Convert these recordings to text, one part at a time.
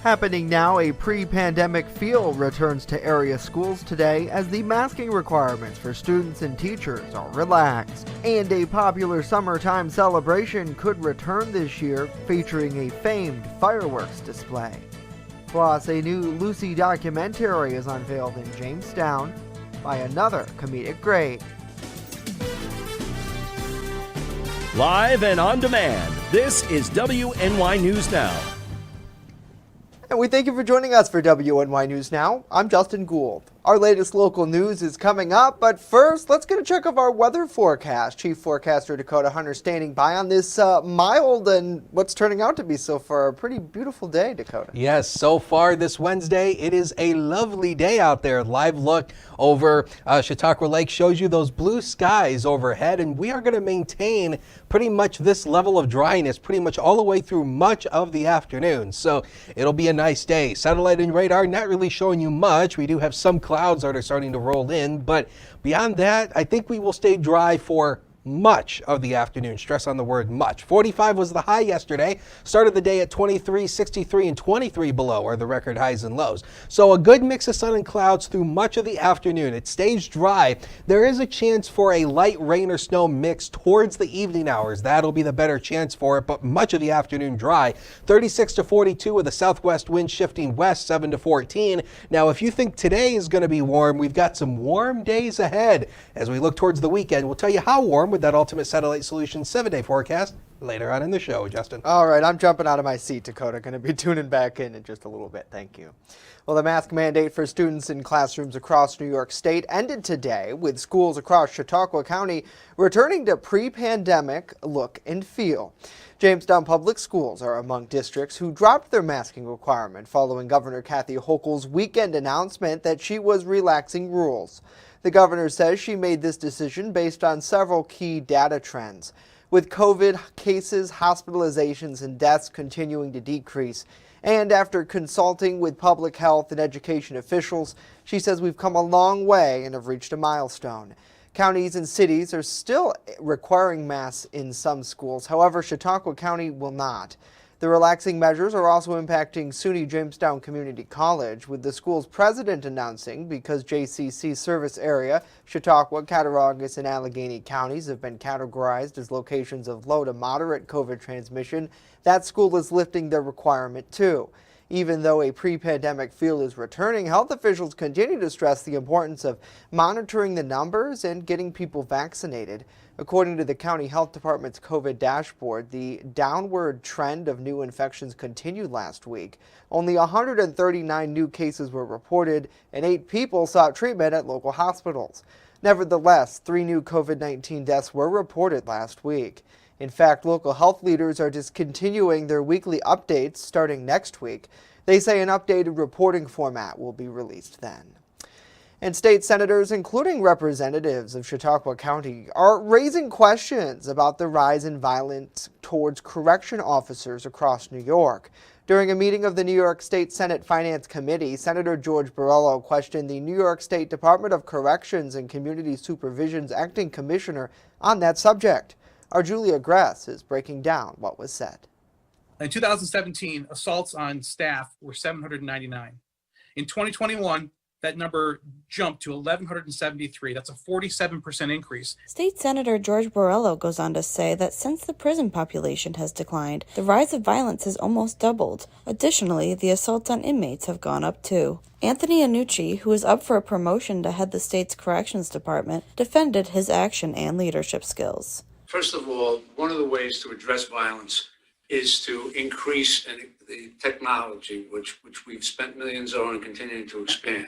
Happening now, a pre-pandemic feel returns to area schools today as the masking requirements for students and teachers are relaxed. And a popular summertime celebration could return this year, featuring a famed fireworks display. Plus, a new Lucy documentary is unveiled in Jamestown by another comedic great. Live and on demand, this is WNY News Now. And we thank you for joining us for WNY News Now. I'm Justin Gould. Our latest local news is coming up, but first, let's get a check of our weather forecast. Chief Forecaster Dakota Hunter standing by on this mild and what's turning out to be so far a pretty beautiful day, Dakota. Yes, so far this Wednesday, it is a lovely day out there. Live look over Chautauqua Lake shows you those blue skies overhead, and we are going to maintain pretty much this level of dryness pretty much all the way through much of the afternoon. So it'll be a nice day. Satellite and radar not really showing you much. We do have some clouds that are starting to roll in, but beyond that, I think we will stay dry for much of the afternoon. Stress on the word much. 45 was the high yesterday. Started the day at 23, 63, and 23 below are the record highs and lows. So a good mix of sun and clouds through much of the afternoon. It stays dry. There is a chance for a light rain or snow mix towards the evening hours. That'll be the better chance for it, but much of the afternoon dry. 36 to 42 with a southwest wind shifting west, 7 to 14. Now, if you think today is going to be warm, we've got some warm days ahead. As we look towards the weekend, we'll tell you how warm with that Ultimate Satellite Solutions 7-day forecast later on in the show, Justin. All right, I'm jumping out of my seat, Dakota. Going to be tuning back in just a little bit. Thank you. Well, the mask mandate for students in classrooms across New York State ended today, with schools across Chautauqua County returning to pre-pandemic look and feel. Jamestown Public Schools are among districts who dropped their masking requirement following Governor Kathy Hochul's weekend announcement that she was relaxing rules. The governor says she made this decision based on several key data trends. With COVID cases, hospitalizations, and deaths continuing to decrease, and after consulting with public health and education officials, she says we've come a long way and have reached a milestone. Counties and cities are still requiring masks in some schools. However, Chautauqua County will not. The relaxing measures are also impacting SUNY Jamestown Community College, with the school's president announcing because JCC's service area, Chautauqua, Cattaraugus, and Allegheny counties have been categorized as locations of low to moderate COVID transmission, that school is lifting their requirement too. Even though a pre-pandemic feel is returning, health officials continue to stress the importance of monitoring the numbers and getting people vaccinated. According to the County Health Department's COVID dashboard, the downward trend of new infections continued last week. Only 139 new cases were reported, and 8 people sought treatment at local hospitals. Nevertheless, 3 new COVID-19 deaths were reported last week. In fact, local health leaders are discontinuing their weekly updates starting next week. They say an updated reporting format will be released then. And state senators, including representatives of Chautauqua County, are raising questions about the rise in violence towards correction officers across New York. During a meeting of the New York State Senate Finance Committee, Senator George Borrello questioned the New York State Department of Corrections and Community Supervision's acting commissioner on that subject. Our Julia Gress is breaking down what was said. In 2017, assaults on staff were 799. In 2021, that number jumped to 1,173. That's a 47% increase. State Senator George Borrello goes on to say that since the prison population has declined, the rise of violence has almost doubled. Additionally, the assaults on inmates have gone up too. Anthony Annucci, who is up for a promotion to head the state's corrections department, defended his action and leadership skills. First of all, one of the ways to address violence is to increase the technology, which we've spent millions on and continuing to expand.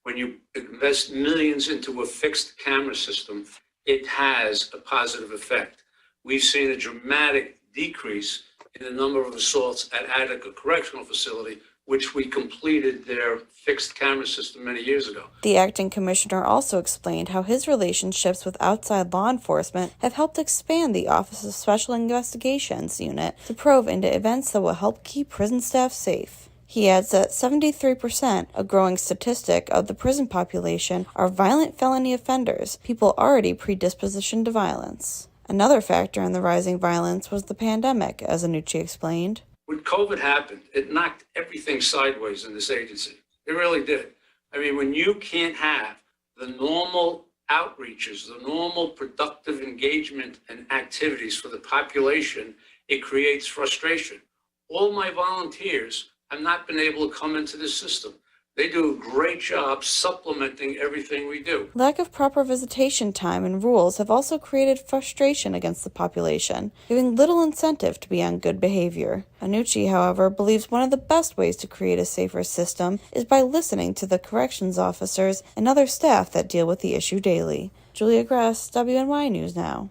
When you invest millions into a fixed camera system, it has a positive effect. We've seen a dramatic decrease in the number of assaults at Attica Correctional Facility, which we completed their fixed camera system many years ago. The acting commissioner also explained how his relationships with outside law enforcement have helped expand the Office of Special Investigations unit to probe into events that will help keep prison staff safe. He adds that 73%, a growing statistic of the prison population, are violent felony offenders, people already predispositioned to violence. Another factor in the rising violence was the pandemic, as Annucci explained. when COVID happened, it knocked everything sideways in this agency. It really did. I mean, when you can't have the normal outreaches, the normal productive engagement and activities for the population, it creates frustration. All my volunteers have not been able to come into the system. They do a great job supplementing everything we do. Lack of proper visitation time and rules have also created frustration against the population, giving little incentive to be on good behavior. Anucci, however, believes one of the best ways to create a safer system is by listening to the corrections officers and other staff that deal with the issue daily. Julia Gress, WNY News Now.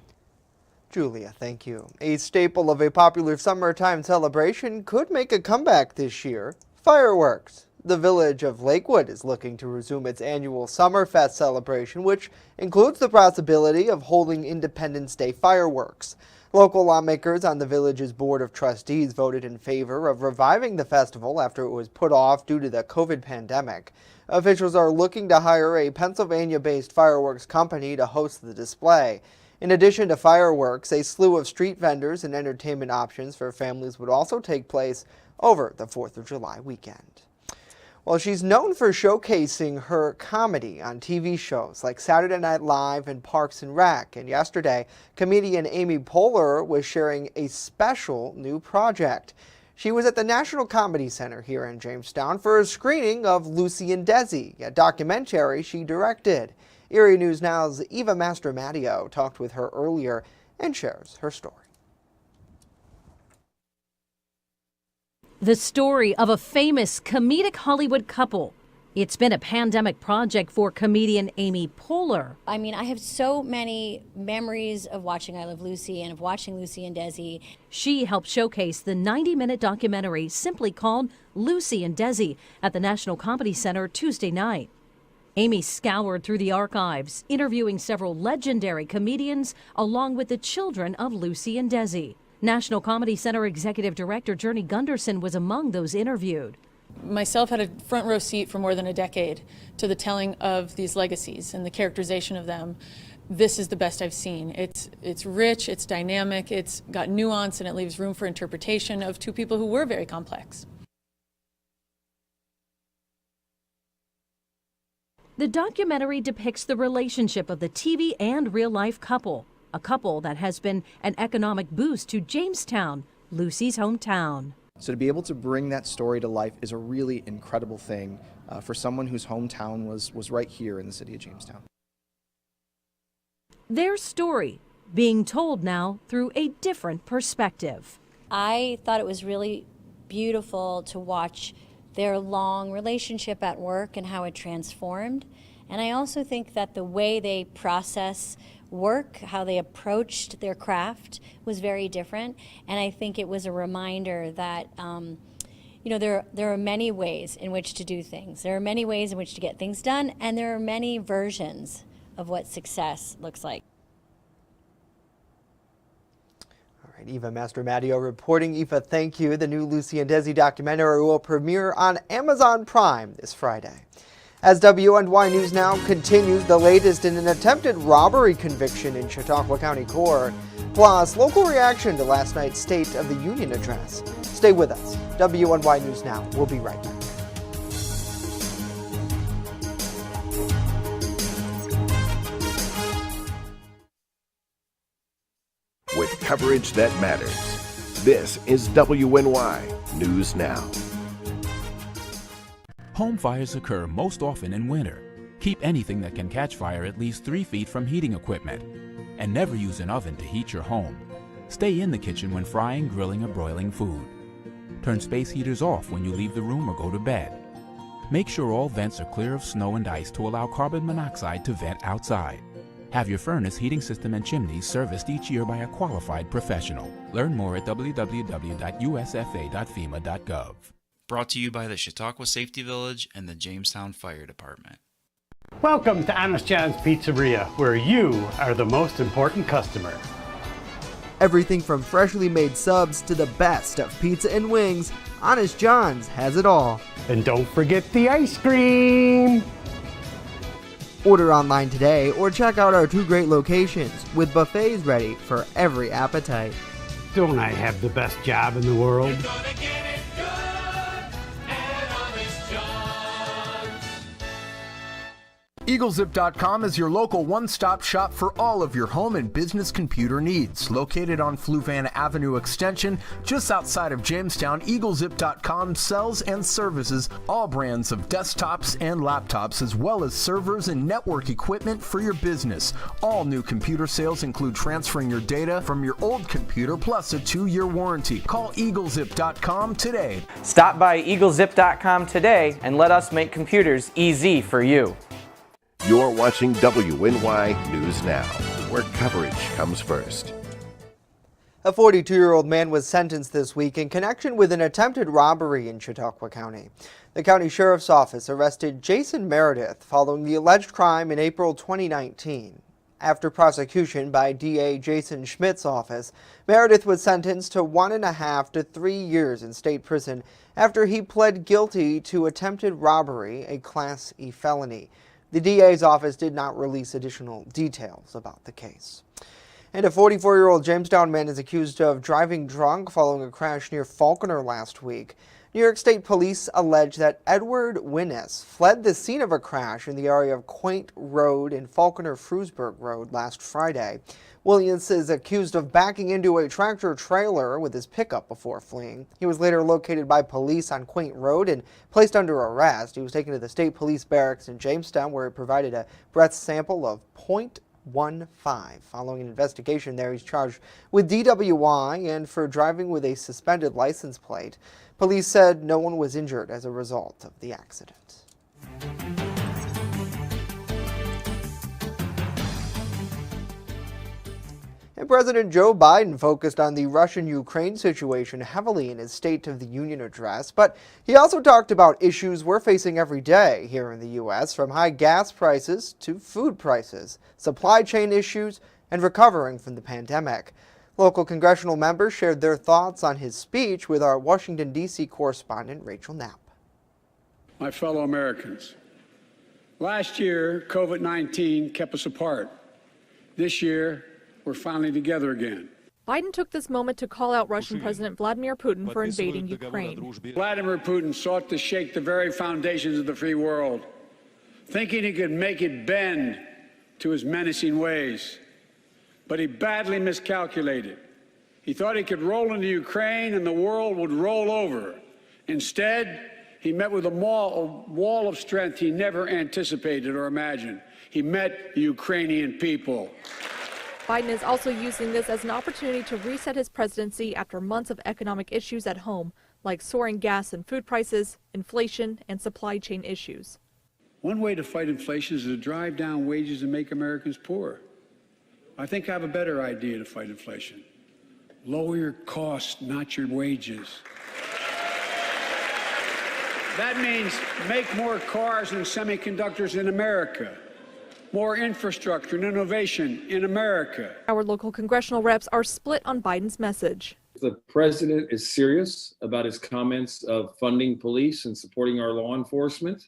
Julia, thank you. A staple of a popular summertime celebration could make a comeback this year: fireworks. The village of Lakewood is looking to resume its annual Summerfest celebration, which includes the possibility of holding Independence Day fireworks. Local lawmakers on the village's Board of Trustees voted in favor of reviving the festival after it was put off due to the COVID pandemic. Officials are looking to hire a Pennsylvania-based fireworks company to host the display. In addition to fireworks, a slew of street vendors and entertainment options for families would also take place over the 4th of July weekend. Well, she's known for showcasing her comedy on TV shows like Saturday Night Live and Parks and Rec. And yesterday, comedian Amy Poehler was sharing a special new project. She was at the National Comedy Center here in Jamestown for a screening of Lucy and Desi, a documentary she directed. Erie News Now's Eva Mastromattio talked with her earlier and shares her story. The story of a famous comedic Hollywood couple. It's been a pandemic project for comedian Amy Poehler. I mean, I have so many memories of watching I Love Lucy and of watching Lucy and Desi. She helped showcase the 90-minute documentary simply called Lucy and Desi at the National Comedy Center Tuesday night. Amy scoured through the archives, interviewing several legendary comedians along with the children of Lucy and Desi. National Comedy Center Executive Director Journey Gunderson was among those interviewed. Myself had a front row seat for more than a decade to the telling of these legacies and the characterization of them. This is the best I've seen. It's rich, it's dynamic, it's got nuance, and it leaves room for interpretation of two people who were very complex. The documentary depicts the relationship of the TV and real-life couple, a couple that has been an economic boost to Jamestown, Lucy's hometown. So to be able to bring that story to life is a really incredible thing for someone whose hometown was right here in the city of Jamestown. Their story being told now through a different perspective. I thought it was really beautiful to watch their long relationship at work and how it transformed. And I also think that the way they process work, how they approached their craft was very different. And I think it was a reminder that, there are many ways in which to do things. There are many ways in which to get things done, and there are many versions of what success looks like. All right, Eva Mastromattio reporting. Eva, thank you. The new Lucy and Desi documentary will premiere on Amazon Prime this Friday. As WNY News Now continues, the latest in an attempted robbery conviction in Chautauqua County Court, plus local reaction to last night's State of the Union address. Stay with us. WNY News Now. We'll be right back. With coverage that matters, this is WNY News Now. Home fires occur most often in winter. Keep anything that can catch fire at least 3 feet from heating equipment. And never use an oven to heat your home. Stay in the kitchen when frying, grilling, or broiling food. Turn space heaters off when you leave the room or go to bed. Make sure all vents are clear of snow and ice to allow carbon monoxide to vent outside. Have your furnace, heating system, and chimneys serviced each year by a qualified professional. Learn more at www.usfa.fema.gov. Brought to you by the Chautauqua Safety Village and the Jamestown Fire Department. Welcome to Honest John's Pizzeria, where you are the most important customer. Everything from freshly made subs to the best of pizza and wings, Honest John's has it all. And don't forget the ice cream! Order online today or check out our 2 great locations with buffets ready for every appetite. Don't I have the best job in the world? EagleZip.com is your local one-stop shop for all of your home and business computer needs. Located on Fluvan Avenue Extension, just outside of Jamestown, EagleZip.com sells and services all brands of desktops and laptops, as well as servers and network equipment for your business. All new computer sales include transferring your data from your old computer, plus a 2-year warranty. Call EagleZip.com today. Stop by EagleZip.com today and let us make computers easy for you. You're watching WNY News Now, where coverage comes first. A 42-year-old man was sentenced this week in connection with an attempted robbery in Chautauqua County. The county sheriff's office arrested Jason Meredith following the alleged crime in April 2019. After prosecution by DA Jason Schmidt's office, Meredith was sentenced to 1.5 to 3 years in state prison after he pled guilty to attempted robbery, a Class E felony. The DA's office did not release additional details about the case. And a 44-year-old Jamestown man is accused of driving drunk following a crash near Falconer last week. New York State police allege that Edward Winnes fled the scene of a crash in the area of Quaint Road and Falconer-Frewsburg Road last Friday. Williams is accused of backing into a tractor-trailer with his pickup before fleeing. He was later located by police on Quaint Road and placed under arrest. He was taken to the state police barracks in Jamestown, where he provided a breath sample of .15. Following an investigation there, he's charged with DWI and for driving with a suspended license plate. Police said no one was injured as a result of the accident. And President Joe Biden focused on the Russian-Ukraine situation heavily in his State of the Union address, but he also talked about issues we're facing every day here in the U.S., from high gas prices to food prices, supply chain issues, and recovering from the pandemic. Local congressional members shared their thoughts on his speech with our Washington, D.C. correspondent, Rachel Knapp. My fellow Americans, last year, COVID-19 kept us apart. This year, we're finally together again. Biden took this moment to call out Russian President Vladimir Putin for invading Ukraine. Vladimir Putin sought to shake the very foundations of the free world, thinking he could make it bend to his menacing ways. But he badly miscalculated. He thought he could roll into Ukraine and the world would roll over. Instead, he met with a wall of strength he never anticipated or imagined. He met the Ukrainian people. Biden is also using this as an opportunity to reset his presidency after months of economic issues at home, like soaring gas and food prices, inflation, and supply chain issues. One way to fight inflation is to drive down wages and make Americans poor. I think I have a better idea to fight inflation. Lower your costs, not your wages. That means make more cars and semiconductors in America. More infrastructure and innovation in America. Our local congressional reps are split on Biden's message. The president is serious about his comments of funding police and supporting our law enforcement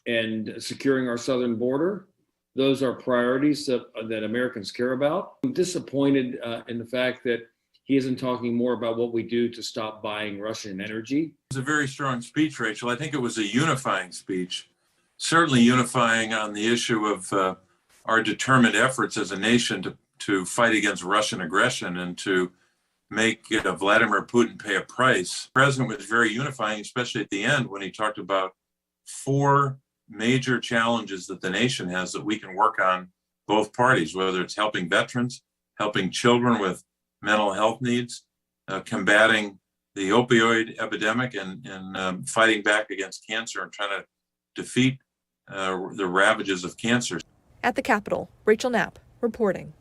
and securing our southern border. Those are priorities that Americans care about. I'm disappointed in the fact that he isn't talking more about what we do to stop buying Russian energy. It was a very strong speech, Rachel. I think it was a unifying speech. Certainly unifying on the issue of our determined efforts as a nation to fight against Russian aggression and to make Vladimir Putin pay a price. The president was very unifying, especially at the end when he talked about 4 major challenges that the nation has that we can work on, both parties, whether it's helping veterans, helping children with mental health needs, combating the opioid epidemic, and fighting back against cancer and trying to defeat the ravages of cancer. At the Capitol, Rachel Knapp reporting.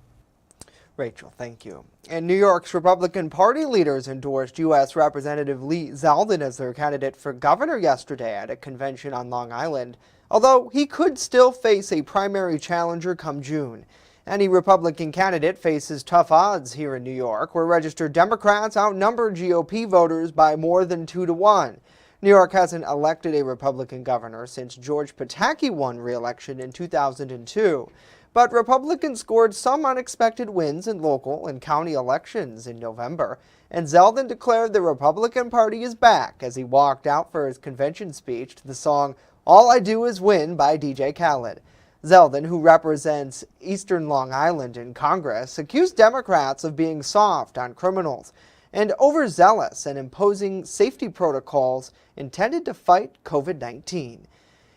Rachel, thank you. And New York's Republican Party leaders endorsed U.S. Representative Lee Zeldin as their candidate for governor yesterday at a convention on Long Island, although he could still face a primary challenger come June. Any Republican candidate faces tough odds here in New York, where registered Democrats outnumber GOP voters by more than 2 to 1. New York hasn't elected a Republican governor since George Pataki won re-election in 2002. But Republicans scored some unexpected wins in local and county elections in November, and Zeldin declared the Republican Party is back as he walked out for his convention speech to the song All I Do Is Win by DJ Khaled. Zeldin, who represents Eastern Long Island in Congress, accused Democrats of being soft on criminals and overzealous in imposing safety protocols intended to fight COVID-19.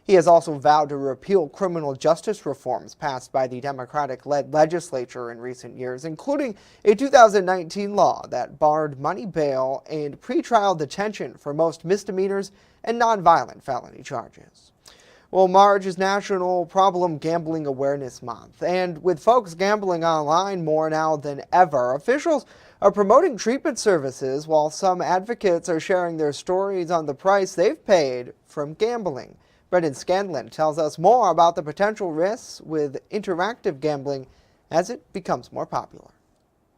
He has also vowed to repeal criminal justice reforms passed by the Democratic-led legislature in recent years, including a 2019 law that barred money bail and pretrial detention for most misdemeanors and nonviolent felony charges. Well, March is National Problem Gambling Awareness Month, and with folks gambling online more now than ever, officials are promoting treatment services while some advocates are sharing their stories on the price they've paid from gambling. Brendan Scanlon tells us more about the potential risks with interactive gambling as it becomes more popular.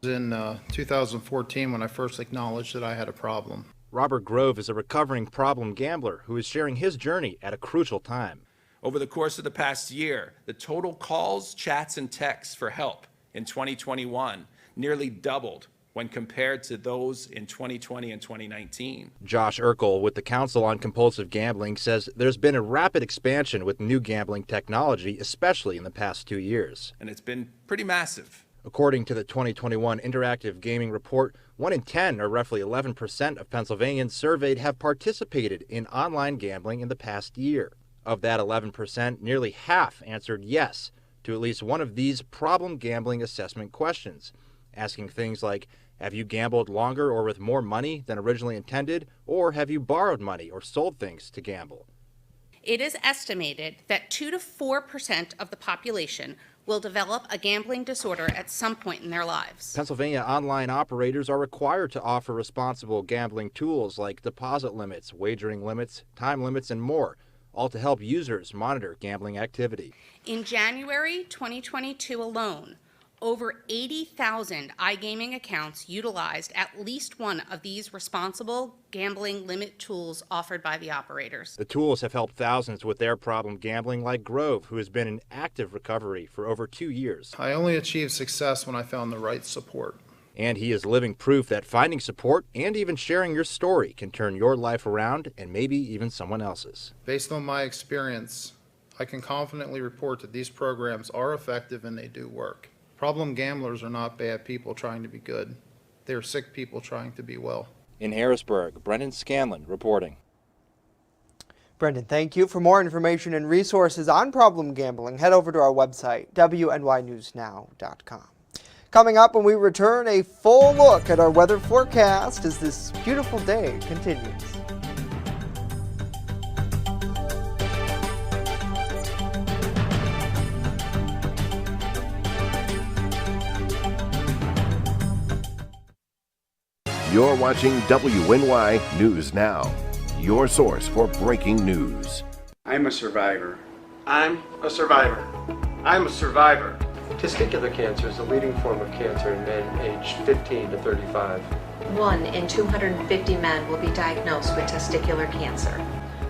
In 2014, when I first acknowledged that I had a problem. Robert Grove is a recovering problem gambler who is sharing his journey at a crucial time. Over the course of the past year, the total calls, chats, and texts for help in 2021 nearly doubled when compared to those in 2020 and 2019. Josh Urkel with the Council on Compulsive Gambling says there's been a rapid expansion with new gambling technology, especially in the past 2 years. And it's been pretty massive. According to the 2021 Interactive Gaming Report, 1 in 10, or roughly 11% of Pennsylvanians surveyed have participated in online gambling in the past year. Of that 11%, nearly half answered yes to at least one of these problem gambling assessment questions, asking things like, have you gambled longer or with more money than originally intended, or have you borrowed money or sold things to gamble? It is estimated that 2 to 4% of the population will develop a gambling disorder at some point in their lives. Pennsylvania online operators are required to offer responsible gambling tools like deposit limits, wagering limits, time limits, and more, all to help users monitor gambling activity. In January 2022 alone, over 80,000 iGaming accounts utilized at least one of these responsible gambling limit tools offered by the operators. The tools have helped thousands with their problem gambling, like Grove, who has been in active recovery for over 2 years. I only achieved success when I found the right support. And he is living proof that finding support and even sharing your story can turn your life around and maybe even someone else's. Based on my experience, I can confidently report that these programs are effective and they do work. Problem gamblers are not bad people trying to be good. They are sick people trying to be well. In Harrisburg, Brendan Scanlon reporting. Brendan, thank you. For more information and resources on problem gambling, head over to our website, WNYNewsNow.com. Coming up when we return, a full look at our weather forecast as this beautiful day continues. You're watching WNY News Now, your source for breaking news. I'm a survivor. I'm a survivor. I'm a survivor. Testicular cancer is the leading form of cancer in men aged 15 to 35. 1 in 250 men will be diagnosed with testicular cancer.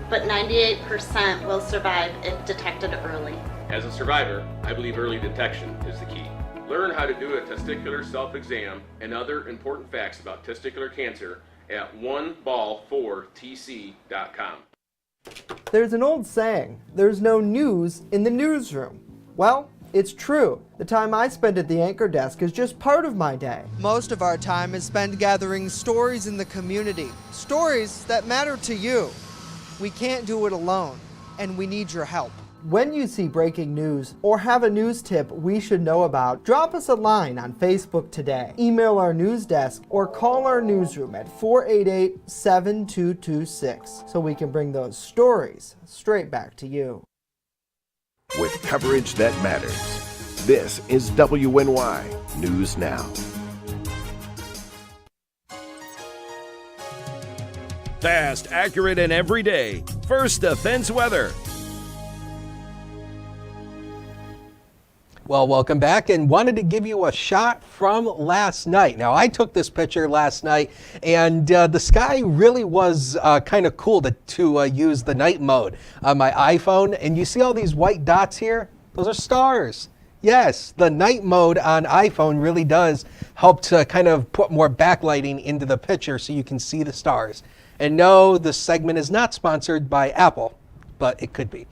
But 98% will survive if detected early. As a survivor, I believe early detection is the key. Learn how to do a testicular self-exam and other important facts about testicular cancer at oneball4tc.com. There's an old saying, there's no news in the newsroom. Well, it's true. The time I spend at the anchor desk is just part of my day. Most of our time is spent gathering stories in the community, stories that matter to you. We can't do it alone, and we need your help. When you see breaking news or have a news tip we should know about, drop us a line on Facebook today, email our news desk, or call our newsroom at 488-7226 so we can bring those stories straight back to you. With coverage that matters, this is WNY News Now. Fast, accurate, and everyday. First Defense Weather. Well, welcome back, and wanted to give you a shot from last night. Now, I took this picture last night, and the sky really was kind of cool to use the night mode on my iPhone. And you see all these white dots here? Those are stars. Yes, the night mode on iPhone really does help to kind of put more backlighting into the picture so you can see the stars. And no, this segment is not sponsored by Apple, but it could be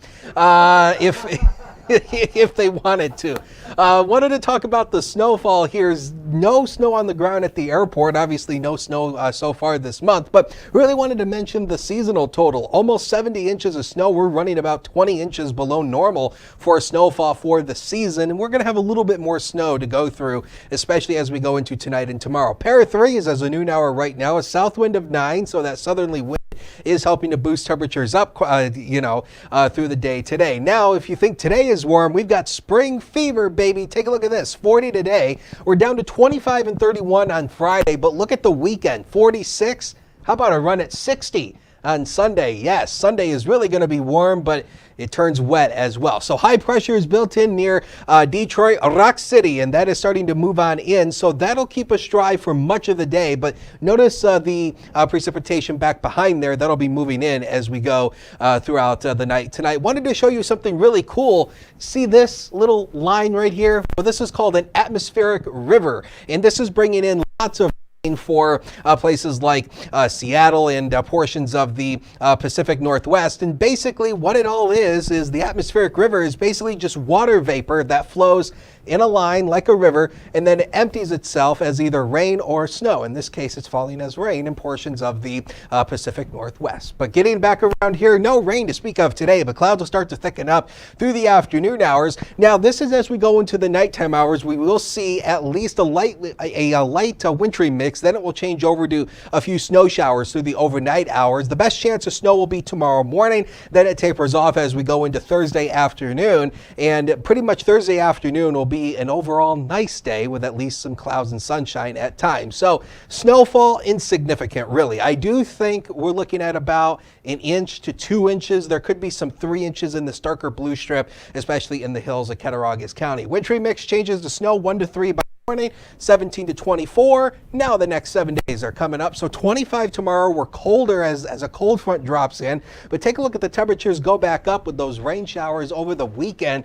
if they wanted to. Wanted to talk about the snowfall. Here's no snow on the ground at the airport. Obviously no snow so far this month, but really wanted to mention the seasonal total. Almost 70 inches of snow. We're running about 20 inches below normal for snowfall for the season, and we're going to have a little bit more snow to go through, especially as we go into tonight and tomorrow. Pair of threes as a noon hour right now, a south wind of 9, so that southerly wind is helping to boost temperatures up, through the day today. Now, if you think today is warm, we've got spring fever, baby. Take a look at this. 40 today. We're down to 25 and 31 on Friday, but look at the weekend. 46. How about a run at 60 on Sunday? Yes, Sunday is really going to be warm, but it turns wet as well. So high pressure is built in near Detroit, Rock City, and that is starting to move on in. So that'll keep us dry for much of the day. But notice the precipitation back behind there. That'll be moving in as we go throughout the night tonight. Wanted to show you something really cool. See this little line right here? Well, this is called an atmospheric river, and this is bringing in lots of for places like Seattle and portions of the Pacific Northwest. And basically what it all is the atmospheric river is basically just water vapor that flows in a line like a river and then it empties itself as either rain or snow. In this case, it's falling as rain in portions of the Pacific Northwest. But getting back around here, no rain to speak of today, but clouds will start to thicken up through the afternoon hours. Now, this is as we go into the nighttime hours, we will see at least a light wintry mix. Then it will change over to a few snow showers through the overnight hours. The best chance of snow will be tomorrow morning. Then it tapers off as we go into Thursday afternoon. And pretty much Thursday afternoon will be an overall nice day with at least some clouds and sunshine at times. So snowfall, insignificant, really. I do think we're looking at about 1 inch to 2 inches. There could be some 3 inches in the Starker Blue Strip, especially in the hills of Cattaraugus County. Wintry mix changes to snow 1 to 3 by morning, 17 to 24. Now the next 7 days are coming up. So 25 tomorrow. We're colder as a cold front drops in. But take a look at the temperatures go back up with those rain showers over the weekend.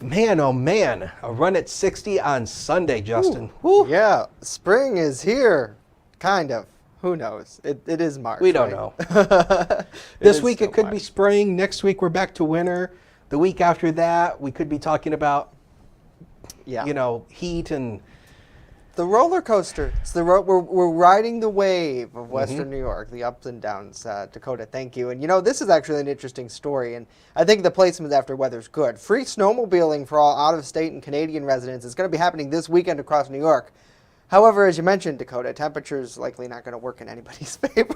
Man, oh man, a run at 60 on Sunday, Justin. Ooh, yeah, spring is here. Kind of. Who knows? It is March. We don't know. This week it could be spring. Next week we're back to winter. The week after that, we could be talking about, heat and the roller coaster. It's we're riding the wave of Western New York, the ups and downs. Dakota, thank you. And this is actually an interesting story, and I think the placement after weather's good. Free snowmobiling for all out-of-state and Canadian residents is going to be happening this weekend across New York. However, as you mentioned, Dakota, temperature's likely not going to work in anybody's favor.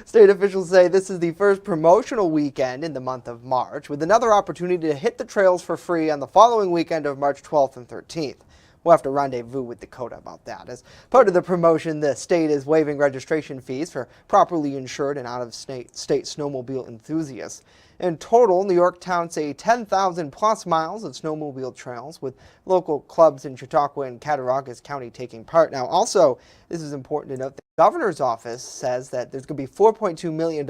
State officials say this is the first promotional weekend in the month of March, with another opportunity to hit the trails for free on the following weekend of March 12th and 13th. We'll have to rendezvous with Dakota about that. As part of the promotion, the state is waiving registration fees for properly insured and out-of-state snowmobile enthusiasts. In total, New York counts 10,000 plus miles of snowmobile trails, with local clubs in Chautauqua and Cattaraugus County taking part. Now, also, this is important to note, the governor's office says that there's going to be $4.2 million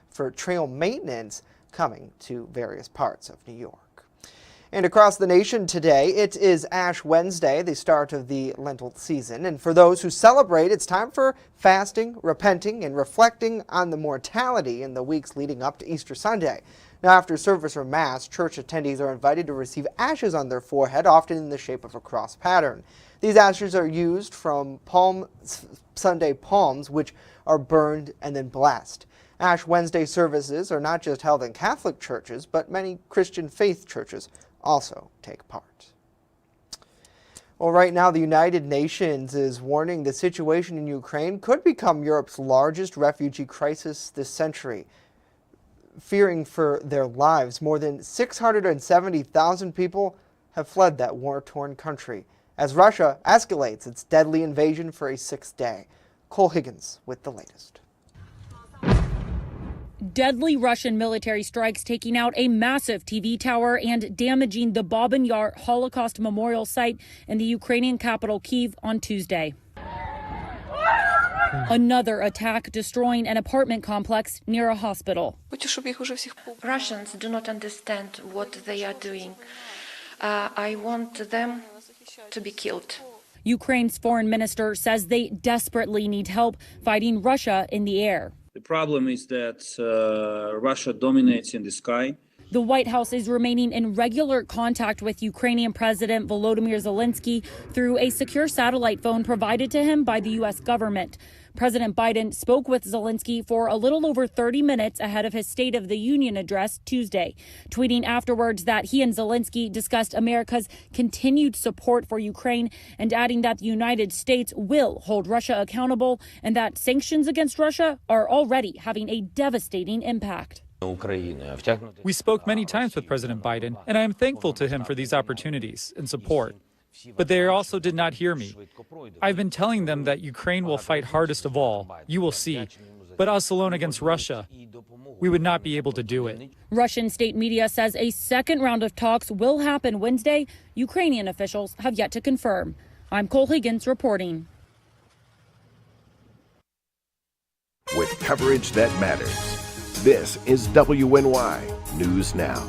for trail maintenance coming to various parts of New York. And across the nation today, it is Ash Wednesday, the start of the Lenten season. And for those who celebrate, it's time for fasting, repenting, and reflecting on the mortality in the weeks leading up to Easter Sunday. Now, after service or Mass, church attendees are invited to receive ashes on their forehead, often in the shape of a cross pattern. These ashes are used from Palm Sunday palms, which are burned and then blessed. Ash Wednesday services are not just held in Catholic churches, but many Christian faith churches also take part. Well, right now, the United Nations is warning the situation in Ukraine could become Europe's largest refugee crisis this century. Fearing for their lives, more than 670,000 people have fled that war-torn country as Russia escalates its deadly invasion for a 6th day. Cole Higgins with the latest. Deadly Russian military strikes taking out a massive TV tower and damaging the Babin Yar Holocaust Memorial site in the Ukrainian capital Kyiv on Tuesday. Another attack destroying an apartment complex near a hospital. Russians do not understand what they are doing. I want them to be killed. Ukraine's foreign minister says they desperately need help fighting Russia in the air. The problem is that Russia dominates in the sky. The White House is remaining in regular contact with Ukrainian President Volodymyr Zelensky through a secure satellite phone provided to him by the U.S. government. President Biden spoke with Zelensky for a little over 30 minutes ahead of his State of the Union address Tuesday, tweeting afterwards that he and Zelensky discussed America's continued support for Ukraine and adding that the United States will hold Russia accountable and that sanctions against Russia are already having a devastating impact. We spoke many times with President Biden, and I am thankful to him for these opportunities and support. But they also did not hear me. I've been telling them that Ukraine will fight hardest of all. You will see. But us alone against Russia, we would not be able to do it. Russian state media says a second round of talks will happen Wednesday. Ukrainian officials have yet to confirm. I'm Cole Higgins reporting. With coverage that matters, this is WNY News Now.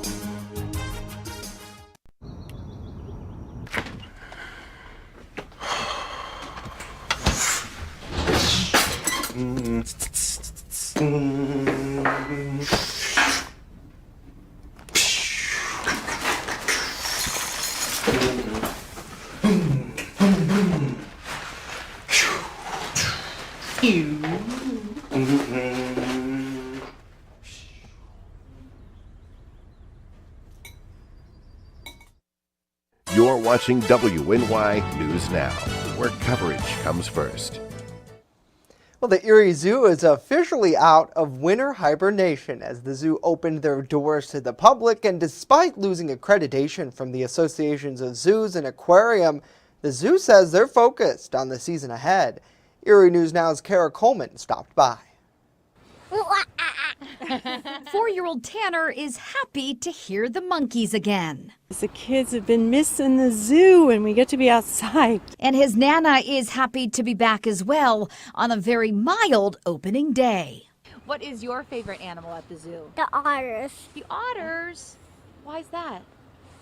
You're watching WNY News Now, where coverage comes first. Well, the Erie Zoo is officially out of winter hibernation as the zoo opened their doors to the public, and despite losing accreditation from the associations of zoos and aquarium, the zoo says they're focused on the season ahead. Erie News Now's Kara Coleman stopped by. 4-year-old Tanner is happy to hear the monkeys again. The kids have been missing the zoo and we get to be outside. And his Nana is happy to be back as well on a very mild opening day. What is your favorite animal at the zoo? The otters. The otters? Why is that?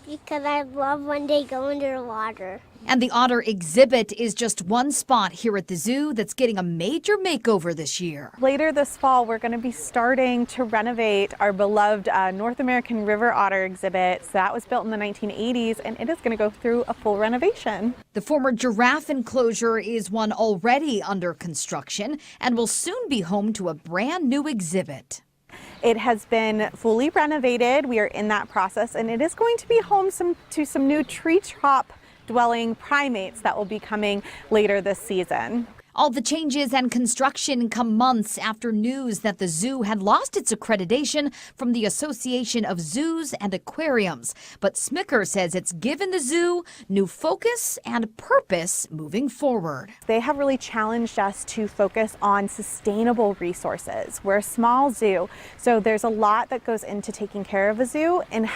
Because I love when they go underwater. And the otter exhibit is just one spot here at the zoo that's getting a major makeover this year. Later this fall, we're going to be starting to renovate our beloved North American river otter exhibit. So that was built in the 1980s, and it is going to go through a full renovation. The former giraffe enclosure is one already under construction and will soon be home to a brand new exhibit. It has been fully renovated. We are in that process, and it is going to be home to some new treetop dwelling primates that will be coming later this season. All the changes and construction come months after news that the zoo had lost its accreditation from the Association of Zoos and Aquariums. But Smicker says it's given the zoo new focus and purpose moving forward. They have really challenged us to focus on sustainable resources. We're a small zoo, so there's a lot that goes into taking care of a zoo and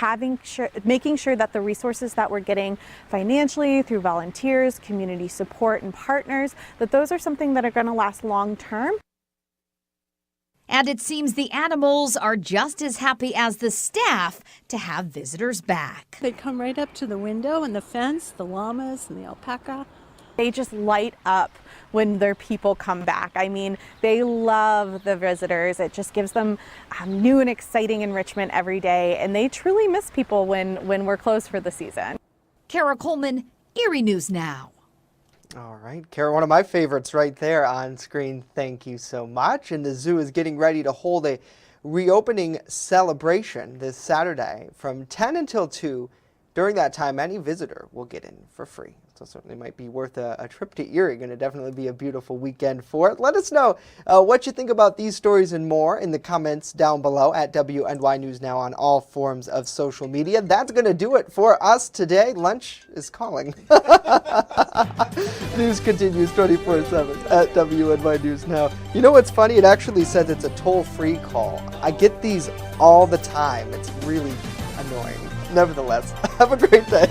making sure that the resources that we're getting financially through volunteers, community support, and partners, that those are something that are going to last long term. And it seems the animals are just as happy as the staff to have visitors back. They come right up to the window and the fence, the llamas and the alpaca. They just light up when their people come back. I mean, they love the visitors. It just gives them new and exciting enrichment every day, and they truly miss people when we're closed for the season. Kara Coleman, Erie News Now. All right, Kara, one of my favorites right there on screen. Thank you so much. And the zoo is getting ready to hold a reopening celebration this Saturday from 10 until 2. During that time, any visitor will get in for free. So certainly might be worth a trip to Erie. Going to definitely be a beautiful weekend for it. Let us know what you think about these stories and more in the comments down below at WNY News Now on all forms of social media. That's going to do it for us today. Lunch is calling. News continues 24/7 at WNY News Now. You know what's funny? It actually says it's a toll-free call. I get these all the time. It's really annoying. Nevertheless, have a great day.